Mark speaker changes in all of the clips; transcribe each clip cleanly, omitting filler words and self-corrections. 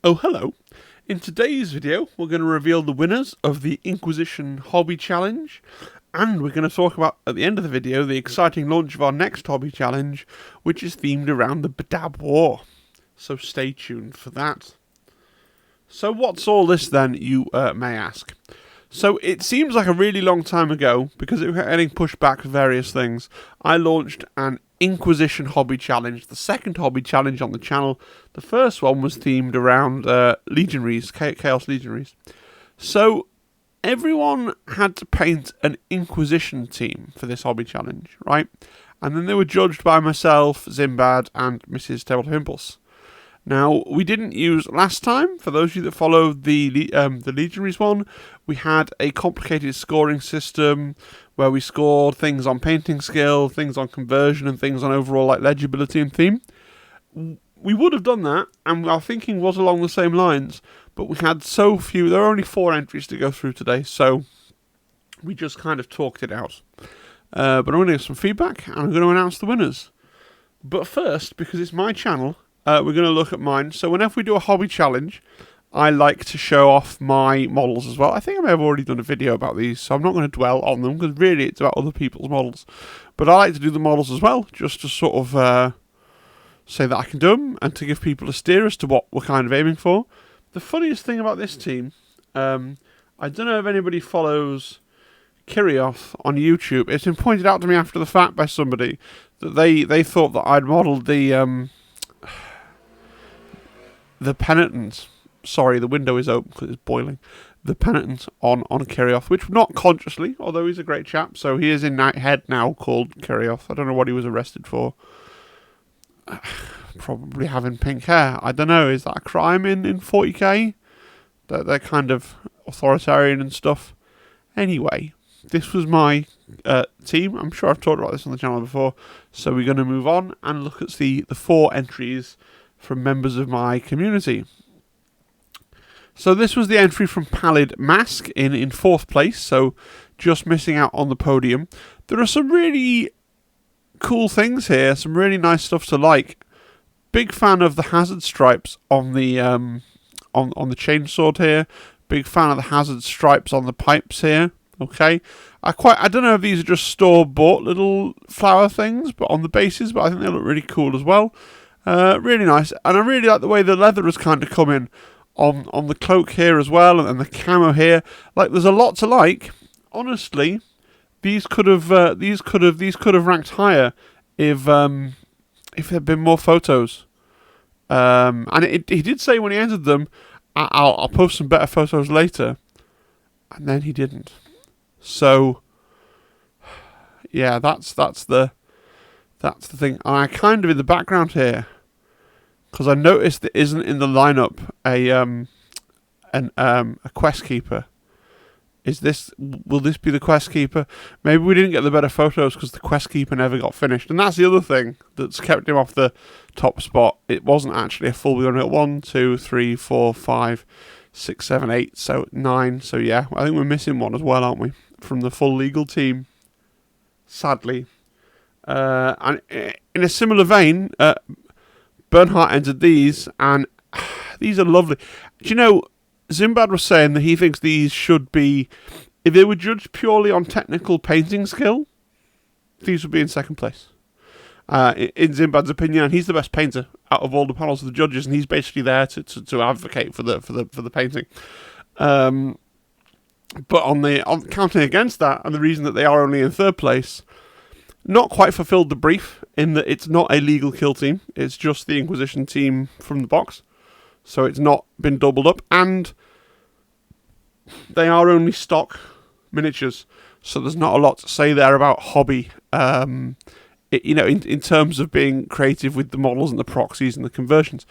Speaker 1: Oh, hello. In today's video, we're going to reveal the winners of the Inquisition Hobby Challenge, and we're going to talk about, at the end of the video, the exciting launch of our next hobby challenge, which is themed around the Badab War. So stay tuned for that. So what's all this then, you may ask? So it seems like a really long time ago, because it was getting pushed back for various things, I launched an Inquisition hobby challenge, the second hobby challenge on the channel. The first one was themed around legionaries, Chaos legionaries. So everyone had to paint an Inquisition team for this hobby challenge, right? And then they were judged by myself, Zimbad, and Mrs. Tabletop Impulse. Now, we didn't use last time, for those of you that followed the Legionaries one, we had a complicated scoring system where we scored things on painting skill, things on conversion, and things on overall legibility and theme. We would have done that, and our thinking was along the same lines, but we had so few, there are only 4 entries to go through today, so we just kind of talked it out. But I'm going to give some feedback, and I'm going to announce the winners. But first, because it's my channel, we're going to look at mine. So whenever we do a hobby challenge, I like to show off my models as well. I think I may have already done a video about these, so I'm not going to dwell on them, because really it's about other people's models. But I like to do the models as well, just to sort of say that I can do them, and to give people a steer as to what we're kind of aiming for. The funniest thing about this team, I don't know if anybody follows Kirioth on YouTube. It's been pointed out to me after the fact by somebody that they thought that I'd modelled the penitent, sorry, the window is open because it's boiling, the penitent on Kirioth, which not consciously, although he's a great chap, so he is in Nighthead now called Kirioth. I don't know what he was arrested for. Probably having pink hair. I don't know, is that a crime in 40k? They're kind of authoritarian and stuff. Anyway, this was my team. I'm sure I've talked about this on the channel before, so we're going to move on and look at the 4 entries from members of my community. So this was the entry from Pallid Mask in 4th place, so just missing out on the podium. There are some really cool things here, some really nice stuff to like. Big fan of the hazard stripes on the on the chainsword here. Big fan of the hazard stripes on the pipes here. Okay, I don't know if these are just store-bought little flower things, but on the bases, but I think they look really cool as well. Really nice, and I really like the way the leather has kind of come in on the cloak here as well, and the camo here. Like, there's a lot to like. Honestly, these could have ranked higher if there'd been more photos. And he did say when he entered them, I'll post some better photos later, and then he didn't. So yeah, that's the thing. And I kind of in the background here, because I noticed there isn't in the lineup a quest keeper. Will this be the quest keeper? Maybe we didn't get the better photos because the quest keeper never got finished, and that's the other thing that's kept him off the top spot. It wasn't actually a full. We only got 1, 2, 3, 4, 5, 6, 7, 8, so 9. So yeah, I think we're missing one as well, aren't we, from the full legal team? Sadly. And in a similar vein, Bernhardt entered these, and these are lovely. Do you know, Zimbad was saying that he thinks these should be, if they were judged purely on technical painting skill, these would be in 2nd place. In Zimbad's opinion, and he's the best painter out of all the panels of the judges, and he's basically there to advocate for the painting. But on counting against that, and the reason that they are only in 3rd place, not quite fulfilled the brief in that it's not a legal kill team. It's just the Inquisition team from the box. So it's not been doubled up, and they are only stock miniatures. So there's not a lot to say there about hobby. In terms of being creative with the models and the proxies and the conversions.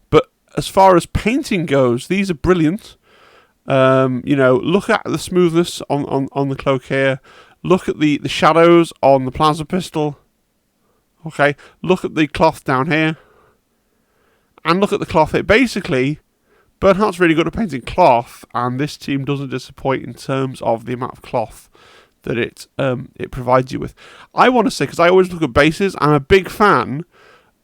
Speaker 1: But as far as painting goes, these are brilliant. Look at the smoothness on the cloak here. Look at the shadows on the plasma pistol. Okay, look at the cloth down here. And look at the cloth here. Basically, Bernhardt's really good at painting cloth, and this team doesn't disappoint in terms of the amount of cloth that it provides you with. I want to say, because I always look at bases, I'm a big fan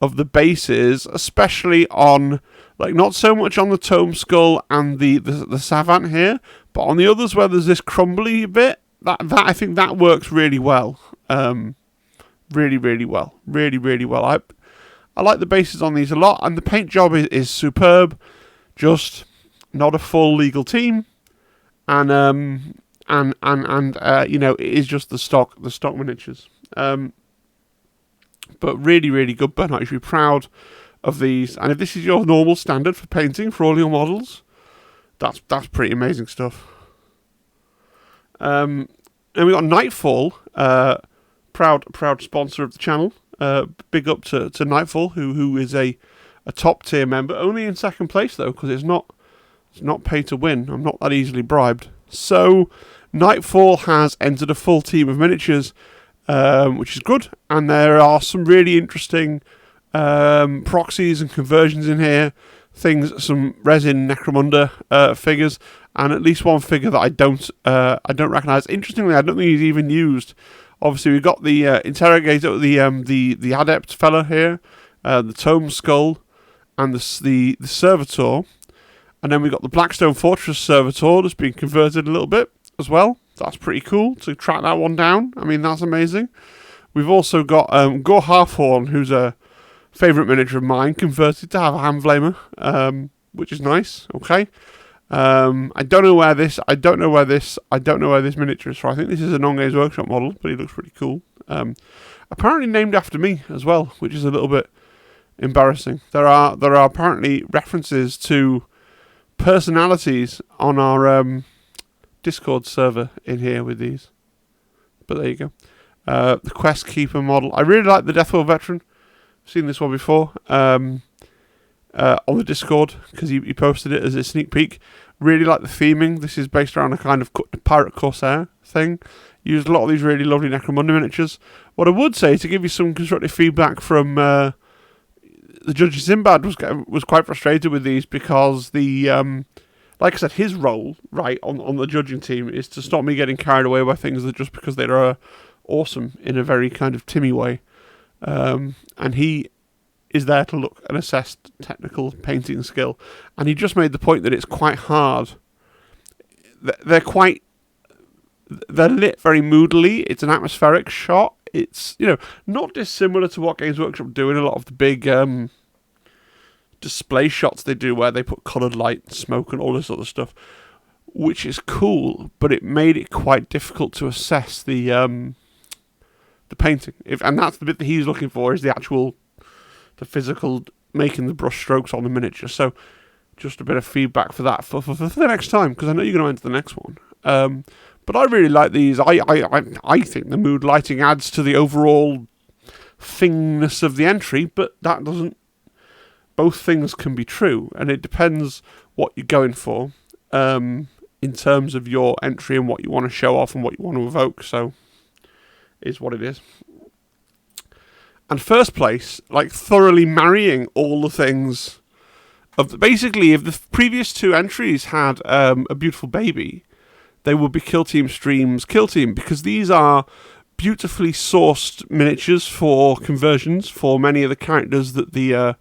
Speaker 1: of the bases, especially on Like, not so much on the Tome Skull and the Savant here, but on the others where there's this crumbly bit, that I think that works really well. Really, really well. Really, really well. I like the bases on these a lot, and the paint job is superb. Just not a full legal team, and you know, it is just the stock miniatures. But really, really good. Bernhardt, you should be proud of these. And if this is your normal standard for painting for all your models, that's pretty amazing stuff. And we got Nightfall, proud sponsor of the channel. Big up to Nightfall, who is a top tier member. Only in second place though, because it's not pay to win. I'm not that easily bribed. So Nightfall has entered a full team of miniatures, which is good. And there are some really interesting proxies and conversions in here. Some resin Necromunda figures, and at least one figure that I don't recognise. Interestingly, I don't think he's even used. Obviously, we've got the interrogator, the adept fella here, the Tome Skull, and the servitor, and then we've got the Blackstone Fortress servitor that's been converted a little bit as well. That's pretty cool to track that one down. I mean, that's amazing. We've also got Gore Halfhorn, who's a favourite miniature of mine, converted to have a hand flamer, which is nice. Okay. I don't know where this miniature is from. I think this is a Non-Games Workshop model, but he looks pretty cool. Apparently named after me as well, which is a little bit embarrassing. There are apparently references to personalities on our Discord server in here with these. But there you go. The Quest Keeper model. I really like the Deathwell Veteran. I've seen this one before. On the Discord, because he posted it as a sneak peek. Really like the theming. This is based around a kind of Pirate Corsair thing. Used a lot of these really lovely Necromunda miniatures. What I would say, to give you some constructive feedback from the Judge Sinbad, was quite frustrated with these because like I said, his role on the judging team is to stop me getting carried away by things that just because they're awesome in a very kind of Timmy way, and he is there to look and assess technical painting skill. And he just made the point that it's quite hard. They're lit very moodily. It's an atmospheric shot. It's, you know, not dissimilar to what Games Workshop do in a lot of the big display shots they do, where they put coloured light, smoke, and all this other stuff, which is cool. But it made it quite difficult to assess the painting. And that's the bit that he's looking for, is the physical making the brush strokes on the miniature. So just a bit of feedback for that for the next time, because I know you're going to enter the next one. But I really like these. I think the mood lighting adds to the overall thingness of the entry, but that doesn't. Both things can be true, and it depends what you're going for in terms of your entry and what you want to show off and what you want to evoke. So is what it is. And first place, like thoroughly marrying all the things of basically, if the previous two entries had a beautiful baby, they would be Kill Team Stream's Kill Team, because these are beautifully sourced miniatures for conversions for many of the characters that the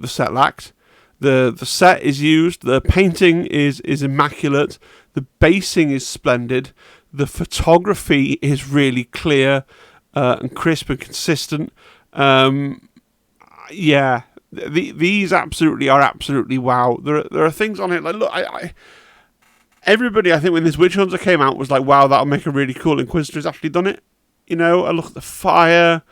Speaker 1: set lacked. The set is used, the painting is immaculate, the basing is splendid, the photography is really clear and crisp and consistent. Yeah, these absolutely wow. There are things on it like, look, everybody, I think, when this Witch Hunter came out, was like, wow, that'll make a really cool Inquisitor. Has actually done it. You know, I look at the fire,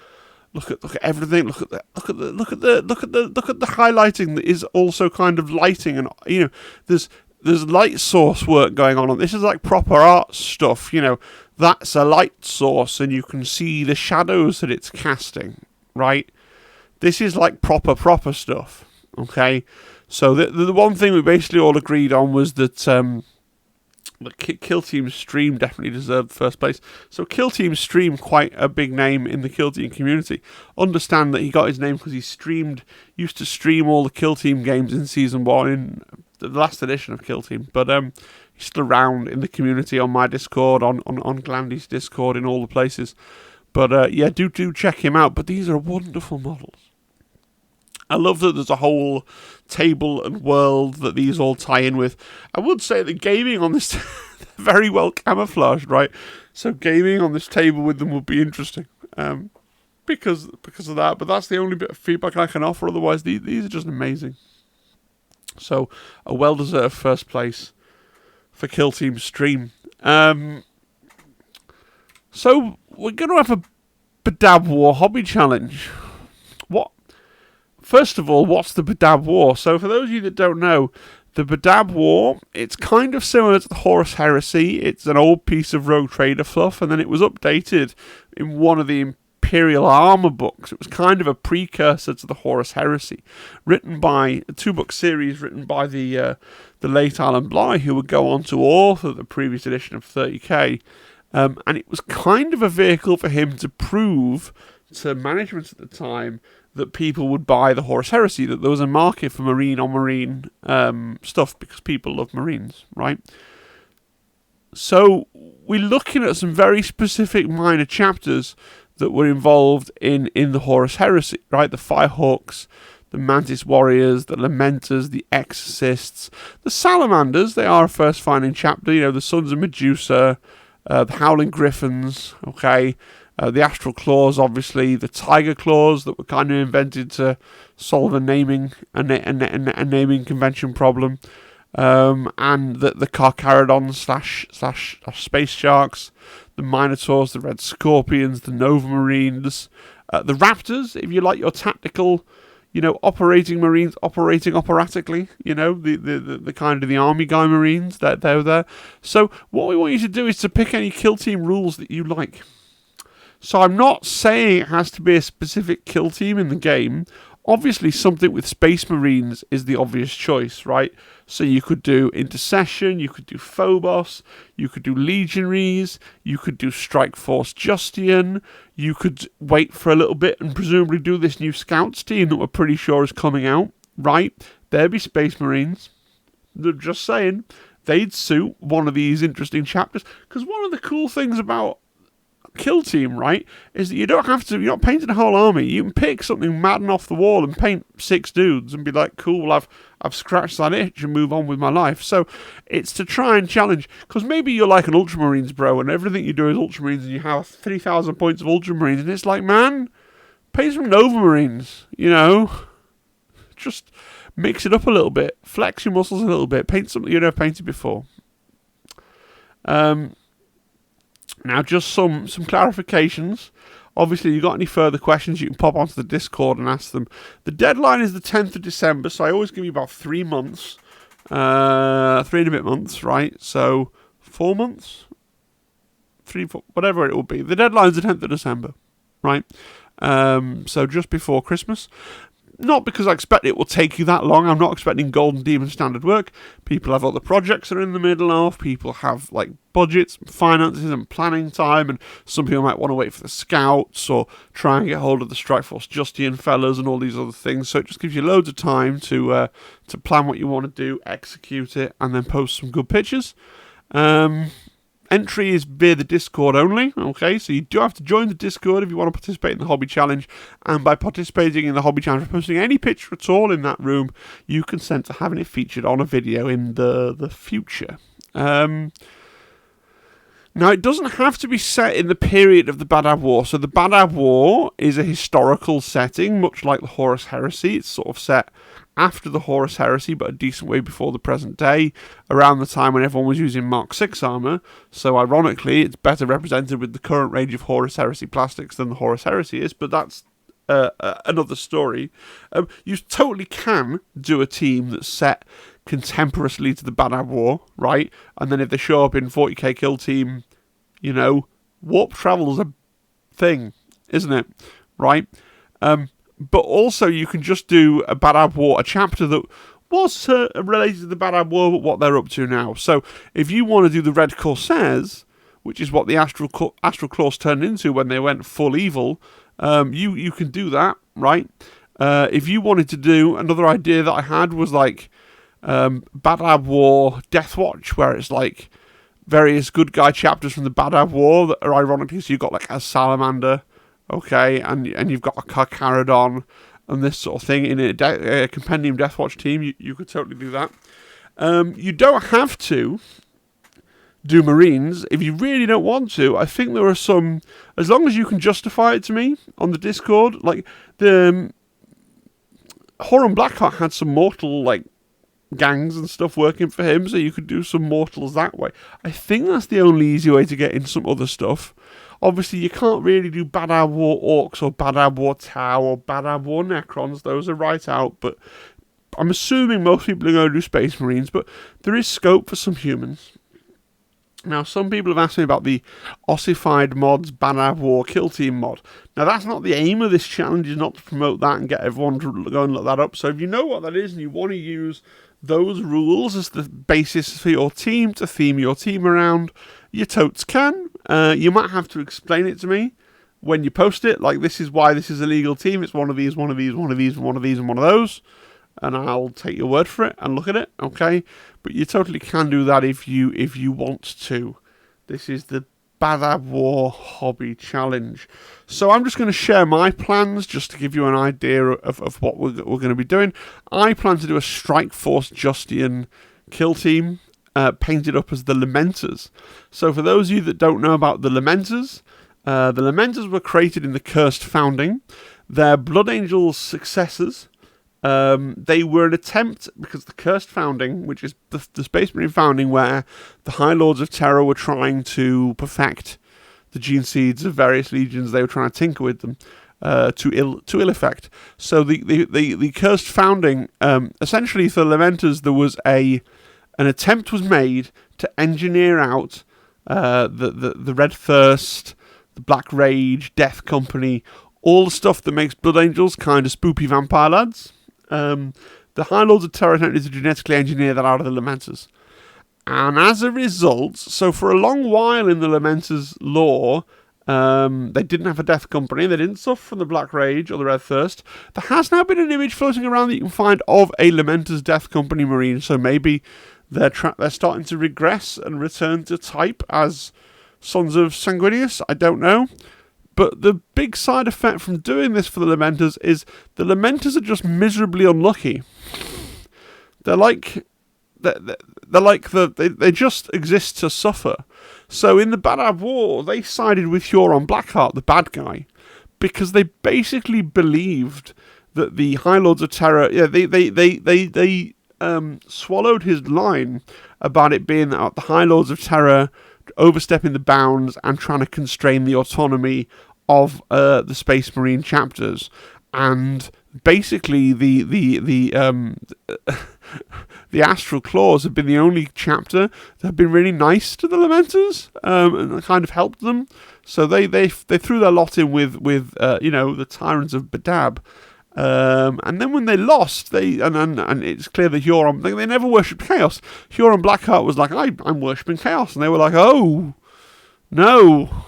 Speaker 1: look at everything, look at the highlighting that is also kind of lighting, and you know, there's light source work going on. This is like proper art stuff, you know. That's a light source, and you can see the shadows that it's casting, right? This is like proper stuff, okay? So the one thing we basically all agreed on was that the Kill Team Stream definitely deserved first place. So Kill Team Stream, quite a big name in the Kill Team community. Understand that he got his name because he used to stream all the Kill Team games in Season 1 in the last edition of Kill Team. But he's still around in the community on my Discord, on Glandy's Discord, in all the places. But yeah, do check him out. But these are wonderful models. I love that there's a whole table and world that these all tie in with. I would say that gaming on this very well camouflaged, right? So gaming on this table with them would be interesting, because of that. But that's the only bit of feedback I can offer. Otherwise, these are just amazing. So a well-deserved first place for Kill Team Stream. So we're going to have a Badab War hobby challenge. First of all, what's the Badab War? So for those of you that don't know, the Badab War, it's kind of similar to the Horus Heresy. It's an old piece of Rogue Trader fluff, and then it was updated in one of the Imperial Armor books. It was kind of a precursor to the Horus Heresy, written by a 2-book series written by the late Alan Bligh, who would go on to author the previous edition of 30k. And it was kind of a vehicle for him to prove to management at the time that people would buy the Horus Heresy, that there was a market for marine stuff, because people love Marines, right? So we're looking at some very specific minor chapters that were involved in the Horus Heresy, right? The Firehawks, the Mantis Warriors, the Lamenters, the Exorcists, the Salamanders. They are a first finding chapter, the Sons of Medusa, the Howling Griffins, okay? The Astral Claws, obviously, the Tiger Claws that were kind of invented to solve a naming convention problem, and the Carcharodons slash Space Sharks, the Minotaurs, the Red Scorpions, the Nova Marines, the Raptors, if you like your tactical, operating Marines operating operatically, the kind of the Army Guy Marines, they're there. So what we want you to do is to pick any kill team rules that you like. So I'm not saying it has to be a specific kill team in the game. Obviously, something with Space Marines is the obvious choice, right? So you could do Intercession, you could do Phobos, you could do Legionaries, you could do Strike Force Justian, you could wait for a little bit and presumably do this new Scouts team that we're pretty sure is coming out, right? There'd be Space Marines. They're just saying, they'd suit one of these interesting chapters. Because one of the cool things about kill team, right, is that you're not painting a whole army. You can pick something mad and off the wall and paint 6 dudes and be like, cool, I've scratched that itch and move on with my life. So it's to try and challenge, because maybe you're like an Ultramarines bro and everything you do is Ultramarines and you have 3,000 points of Ultramarines, and it's like, man, paint some Nova Marines, just mix it up a little bit, flex your muscles a little bit, paint something you've never painted before. Now, just some clarifications. Obviously, if you've got any further questions, you can pop onto the Discord and ask them. The deadline is the 10th of December, so I always give you about 3 months. 3 and a bit months, right? So, 4 months? 3, 4, whatever it will be. The deadline is the 10th of December, right? So, just before Christmas. Not because I expect it will take you that long. I'm not expecting Golden Demon standard work. People have other projects they're in the middle of. People have budgets, finances, and planning time. And some people might want to wait for the Scouts or try and get hold of the Strike Force Justian fellas and all these other things. So it just gives you loads of time to plan what you want to do, execute it, and then post some good pictures. Entry is via the Discord only, okay? So you do have to join the Discord if you want to participate in the Hobby Challenge, and by participating in the Hobby Challenge, posting any picture at all in that room, you consent to having it featured on a video in the future. Now, it doesn't have to be set in the period of the Badab War. So the Badab War is a historical setting, much like the Horus Heresy. It's sort of set after the Horus Heresy, but a decent way before the present day, around the time when everyone was using Mark 6 armour. So ironically, it's better represented with the current range of Horus Heresy plastics than the Horus Heresy is, but that's another story. You totally can do a team that's set contemporaneously to the Badab War, right? And then if they show up in 40k kill team, warp travel is a thing, isn't it? Right? But also you can just do a Badab War, a chapter that was related to the Badab War, but what they're up to now. So if you want to do the Red Corsairs, which is what the Astral Claws turned into when they went full evil, you can do that, right? If you wanted to do, another idea that I had was Badab War Death Watch, where it's various good guy chapters from the Badab War that are ironically, so you've got a Salamander, okay, and you've got a Carcharodon, and this sort of thing in a Compendium Deathwatch team, you could totally do that. You don't have to do Marines if you really don't want to. I think there are some, as long as you can justify it to me on the Discord, like the Horon Blackheart had some mortal like gangs and stuff working for him, so you could do some mortals that way. I think that's the only easy way to get in some other stuff. Obviously, you can't really do Badab War Orcs or Badab War Tau or Badab War Necrons. Those are right out, but I'm assuming most people are going to do Space Marines, but there is scope for some humans. Now, some people have asked me about the ossified mods Badab War Kill Team mod. Now, that's not the aim of this challenge, is not to promote that and get everyone to go and look that up. So if you know what that is and you want to use those rules as the basis for your team to theme your team around, you totes can. You might have to explain it to me when you post it. Like, this is why this is a legal team. It's one of these, one of these, one of these, one of these, and one of those. And I'll take your word for it and look at it, okay? But you totally can do that if you want to. This is the Badab War Hobby Challenge. So I'm just going to share my plans just to give you an idea of what we're going to be doing. I plan to do a Strike Force Justian kill team, painted up as the Lamenters. So for those of you that don't know about the Lamenters were created in the Cursed Founding. They're Blood Angel's successors. They were an attempt, because the Cursed Founding, which is the Space Marine founding where the High Lords of Terror were trying to perfect the gene seeds of various legions, they were trying to tinker with them to ill effect. So the Cursed Founding, essentially for the Lamenters, there was an attempt was made to engineer out the Red Thirst, the Black Rage, Death Company, all the stuff that makes Blood Angels kind of spoopy vampire lads. The High Lords of Terror attempted to genetically engineer that out of the Lamenters. And as a result, so for a long while in the Lamenters lore, they didn't have a Death Company, they didn't suffer from the Black Rage or the Red Thirst. There has now been an image floating around that you can find of a Lamenters Death Company Marine, so maybe they're starting to regress and return to type as Sons of Sanguinius, I don't know. But the big side effect from doing this for the Lamenters is the Lamenters are just miserably unlucky. They just exist to suffer. So in the Badab War, they sided with Huron Blackheart, the bad guy, because they basically believed that the High Lords of Terror, they swallowed his line about it being that the High Lords of Terror overstepping the bounds and trying to constrain the autonomy of the Space Marine chapters, and basically the Astral Claws have been the only chapter that have been really nice to the Lamenters and kind of helped them. So they threw their lot in with the Tyrants of Badab. And then when they lost, and it's clear that Huron, they never worshipped Chaos. Huron Blackheart was like, I'm worshipping Chaos, and they were like, oh no.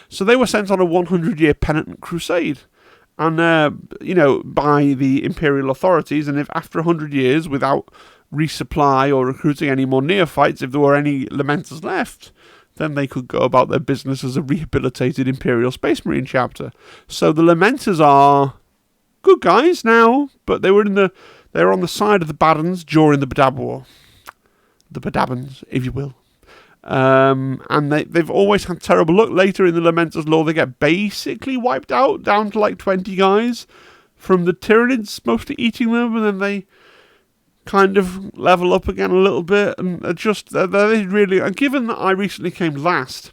Speaker 1: So they were sent on a 100-year penitent crusade, and by the Imperial authorities. And if after 100 years, without resupply or recruiting any more neophytes, if there were any Lamenters left, then they could go about their business as a rehabilitated Imperial Space Marine chapter. So the Lamenters are good guys now, but they were on the side of the Badans during the Badab War. The Badabans, if you will. And they've always had terrible luck. Later in the Lamenters lore, they get basically wiped out, down to like 20 guys from the Tyranids mostly eating them, and then they kind of level up again a little bit, and they really. And given that I recently came last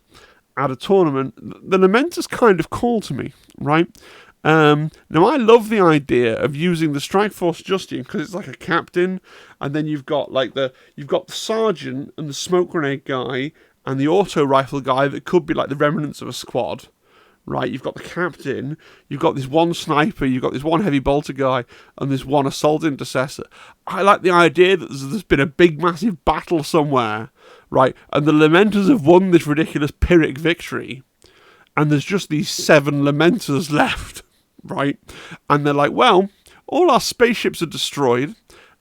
Speaker 1: at a tournament, the Lamenters kind of call to me, right? Now I love the idea of using the Strike Force Justian because it's like a captain, and then you've got the sergeant and the smoke grenade guy and the auto rifle guy that could be like the remnants of a squad, right? You've got the captain, you've got this one sniper, you've got this one heavy bolter guy, and this one assault intercessor. I like the idea that there's been a big massive battle somewhere, right? And the Lamenters have won this ridiculous Pyrrhic victory, and there's just these 7 Lamenters left. Right, and they're like, well, all our spaceships are destroyed,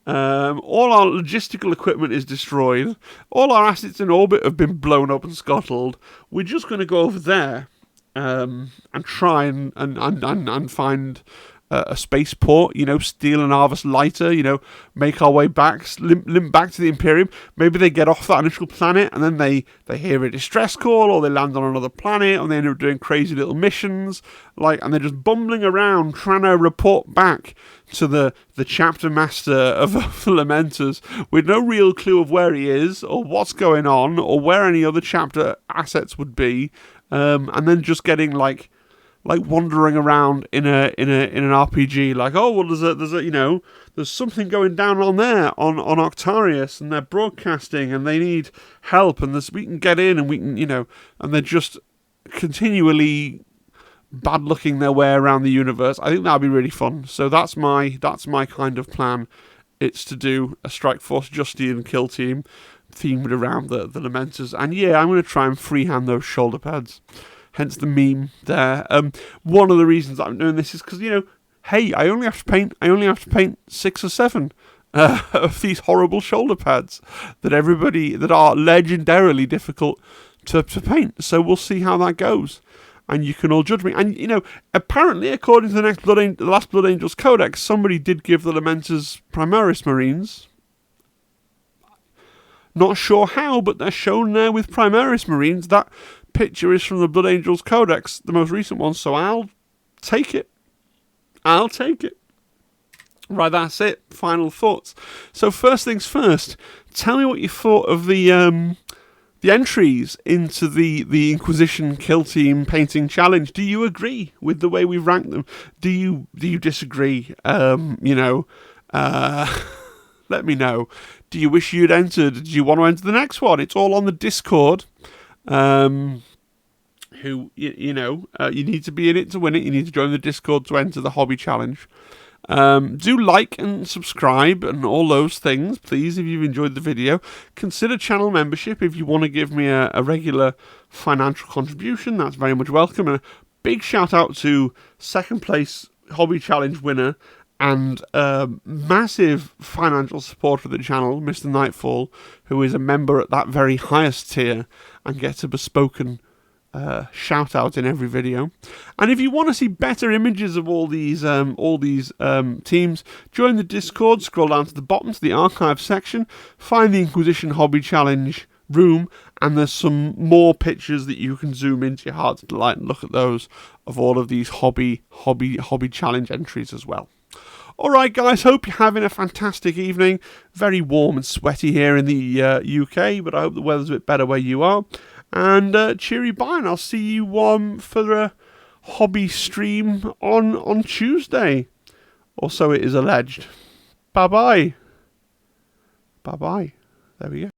Speaker 1: all our logistical equipment is destroyed, all our assets in orbit have been blown up and scuttled. We're just going to go over there and try and find a spaceport, you know, steal an harvest lighter, you know, make our way back, limp back to the Imperium. Maybe they get off that initial planet and then they hear a distress call, or they land on another planet and they end up doing crazy little missions, like, and they're just bumbling around trying to report back to the chapter master of the Lamenters with no real clue of where he is or what's going on or where any other chapter assets would be, and then just getting like wandering around in an RPG, like, oh well, there's a you know, there's something going down on there on Octarius, and they're broadcasting and they need help, and we can get in and we can, you know, and they're just continually bad looking their way around the universe. I think that'd be really fun. So that's my kind of plan. It's to do a Strike Force Justian kill team themed around the Lamenters, and yeah, I'm going to try and freehand those shoulder pads. Hence the meme there. One of the reasons I'm doing this is because, you know, hey, I only have to paint 6 or 7 of these horrible shoulder pads that are legendarily difficult to paint. So we'll see how that goes, and you can all judge me. And, you know, apparently, according to the last Blood Angels Codex, somebody did give the Lamenters Primaris Marines. Not sure how, but they're shown there with Primaris Marines. That picture is from the Blood Angels Codex, the most recent one, so I'll take it. Right, that's it. Final thoughts. So first things first, tell me what you thought of the entries into the Inquisition Kill Team Painting Challenge. Do you agree with the way we've ranked them? Do you disagree? You know, let me know. Do you wish you'd entered? Do you want to enter the next one? It's all on the Discord. You need to be in it to win it. You need to join the Discord to enter the hobby challenge. Do like and subscribe and all those things, please, if you've enjoyed the video. Consider channel membership if you want to give me a regular financial contribution. That's very much welcome. And a big shout out to second place hobby challenge winner and massive financial support for the channel, Mr. Nightfall, who is a member at that very highest tier and gets a bespoken shout out in every video. And if you want to see better images of all these teams, join the Discord, scroll down to the bottom to the archive section, find the Inquisition Hobby Challenge room, and there's some more pictures that you can zoom into your heart's delight and look at those of all of these hobby challenge entries as well. Alright guys, hope you're having a fantastic evening. Very warm and sweaty here in the UK, but I hope the weather's a bit better where you are. And cheery bye, and I'll see you for a hobby stream on Tuesday. Or so it is alleged. Bye-bye. Bye-bye. There we go.